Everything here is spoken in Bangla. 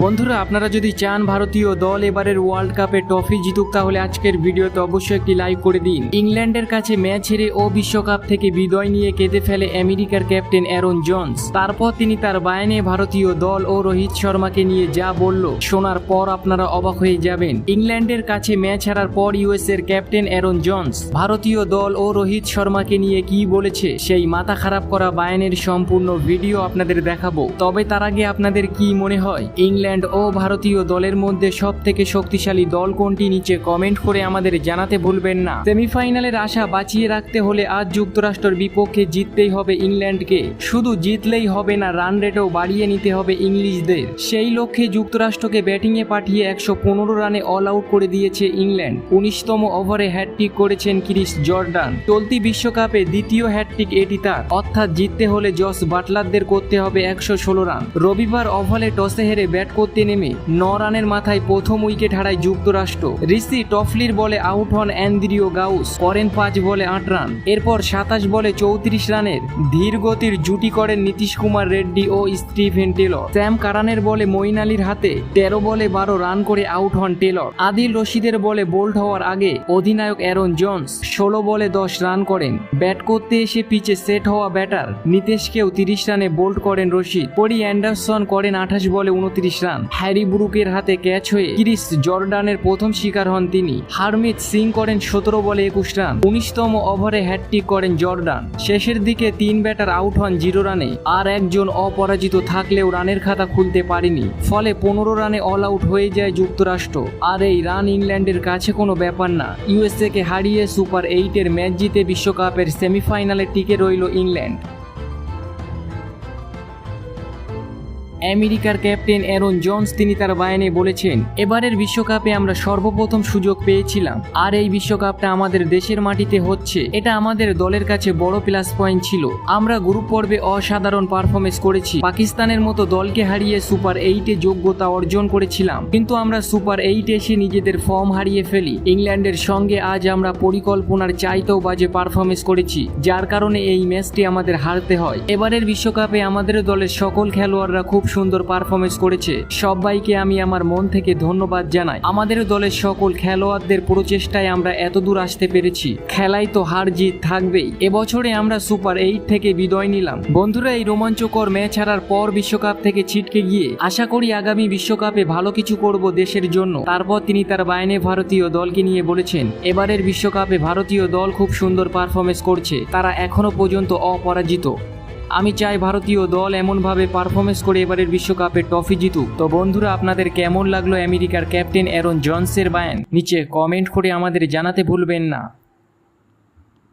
বন্ধুরা, আপনারা যদি চান ভারতীয় দল এবারের ওয়ার্ল্ড কাপে ট্রফি জিতুক, তাহলে আজকের ভিডিওতে অবশ্যই একটি লাইক করে দিন। ইংল্যান্ডের কাছে ম্যাচ হেরে ও বিশ্বকাপ থেকে বিদায় নিয়ে কেঁদে ফেলে আমেরিকার ক্যাপ্টেন অ্যারন জন্স। তারপর তিনি তার বায়ানে ভারতীয় দল ও রোহিত শর্মাকে নিয়ে যা বলল, শোনার পর আপনারা অবাক হয়ে যাবেন। ইংল্যান্ডের কাছে ম্যাচ হারার পর ইউএস এর ক্যাপ্টেন অ্যারন জন্স ভারতীয় দল ও রোহিত শর্মাকে নিয়ে কি বলেছে, সেই মাথা খারাপ করা বায়ানের সম্পূর্ণ ভিডিও আপনাদের দেখাবো। তবে তার আগে আপনাদের কি মনে হয় ইংল্যান্ড ও ভারতীয় দলের মধ্যে সব থেকে শক্তিশালী দল কোনটি, নিচে কমেন্ট করে আমাদের জানাতে ভুলবেন না। সেমিফাইনালের আশা বাঁচিয়ে রাখতে হলে আজ যুক্তরাষ্ট্রের বিপক্ষে জিততেই হবে ইংল্যান্ডকে। শুধু জিতলেই হবে না, রান রেটও বাড়িয়ে নিতে হবে ইংলিশদের। সেই লক্ষ্যে যুক্তরাষ্ট্রকে ব্যাটিংয়ে পাঠিয়ে 115 রানে অল আউট করে দিয়েছে ইংল্যান্ড। 19তম ওভারে হ্যাটট্রিক করেছেন ক্রিস জর্ডান। চলতি বিশ্বকাপে দ্বিতীয় হ্যাটট্রিক এটি তার, অর্থাৎ জিততে হলে জস বাটলারদের করতে হবে 116 রান। রবিবার ওভালে টসে হেরে ব্যাট করতে নেমে 9 রানের মাথায় প্রথম উইকেট হারায় যুক্তরাষ্ট্র। রিসি টফলির বলে আউট হন অ্যান্দ্রিও গাউস, করেন 5 বলে 8 রান। এরপর 27 বলে 34 রানের ধীর গতির জুটি করেন নীতিশ কুমার রেড্ডি ও স্টিভেন টেলর। স্যাম কারানের বলে মঈন আলীর হাতে 13 বলে 12 রান করে আউট হন টেলর। আদিল রশিদের বলে বোল্ড হওয়ার আগে অধিনায়ক অ্যারন জন্স 16 বলে 10 রান করেন। ব্যাট করতে এসে পিচে সেট হওয়া ব্যাটার নিতেশকেও 30 রানে বোল্ড করেন রশিদ। কোরি অ্যান্ডারসন করেন 28 বলে 29 রান। হ্যারি ব্রুকের হাতে ক্যাচ হয়ে ক্রিস জর্ডানের প্রথম শিকার হন তিনি। হারমিত সিং করেন 17 বলে 21 রান। 19তম ওভারে হ্যাটট্রিক করেন জর্ডান। শেষের দিকে 3 ব্যাটার আউট হন 0 রানে, আর একজন অপরাজিত থাকলেও রানের খাতা খুলতে পারেনি। ফলে 15 রানে অল আউট হয়ে যায় যুক্তরাষ্ট্র। আর এই রান ইংল্যান্ডের কাছে কোনো ব্যাপার না। ইউএসএ কে হারিয়ে সুপার 8-এর ম্যাচ জিতে বিশ্বকাপের সেমিফাইনালে টিকে রইল ইংল্যান্ড। আমেরিকার ক্যাপ্টেন অ্যারন জন্স তিনি তার বায়ানে বলেছেন, এবারের বিশ্বকাপে আমরা সর্বপ্রথম সুযোগ পেয়েছিলাম, আর এই বিশ্বকাপটা আমাদের দেশের মাটিতে হচ্ছে। এটা আমাদের দলের কাছে বড় প্লাস পয়েন্ট ছিল। আমরা গ্রুপ পর্বে অসাধারণ পারফরমেন্স করেছি। পাকিস্তানের মতো দলকে হারিয়ে সুপার 8-এ যোগ্যতা অর্জন করেছিলাম, কিন্তু আমরা সুপার 8-এ এসে নিজেদের ফর্ম হারিয়ে ফেলি। ইংল্যান্ডের সঙ্গে আজ আমরা পরিকল্পনার চাইতেও বাজে পারফরমেন্স করেছি, যার কারণে এই ম্যাচটি আমাদের হারতে হয়। এবারের বিশ্বকাপে আমাদের দলের সকল খেলোয়াড়রা খুব সুন্দর পারফরমেন্স করেছে। সবাইকে আমি আমার মন থেকে ধন্যবাদ জানাই। আমাদের দলের সকল খেলোয়াড়দের প্রচেষ্টায় আমরা এতদূর আসতে পেরেছি। খেলায় তো হার জিত থাকবেই। এবছরে আমরা সুপার 8 থেকে বিদায় নিলাম। বন্ধুরা, এই রোমাঞ্চকর ম্যাচ হারার পর বিশ্বকাপ থেকে ছিটকে গিয়ে আশা করি আগামী বিশ্বকাপে ভালো কিছু করব দেশের জন্য। তারপর তিনি তার বায়ানে ভারতীয় দলকে নিয়ে বলেছেন, এবারের বিশ্বকাপে ভারতীয় দল খুব সুন্দর পারফরমেন্স করছে। তারা এখনো পর্যন্ত অপরাজিত। আমি চাই ভারতীয় দল এমনভাবে পারফরমেন্স করে এবারের বিশ্বকাপে ট্রফি জিতুক। তো বন্ধুরা, আপনাদের কেমন লাগলো আমেরিকার ক্যাপ্টেন অ্যারন জন্সের বায়ান, নিচে কমেন্ট করে আমাদের জানাতে ভুলবেন না।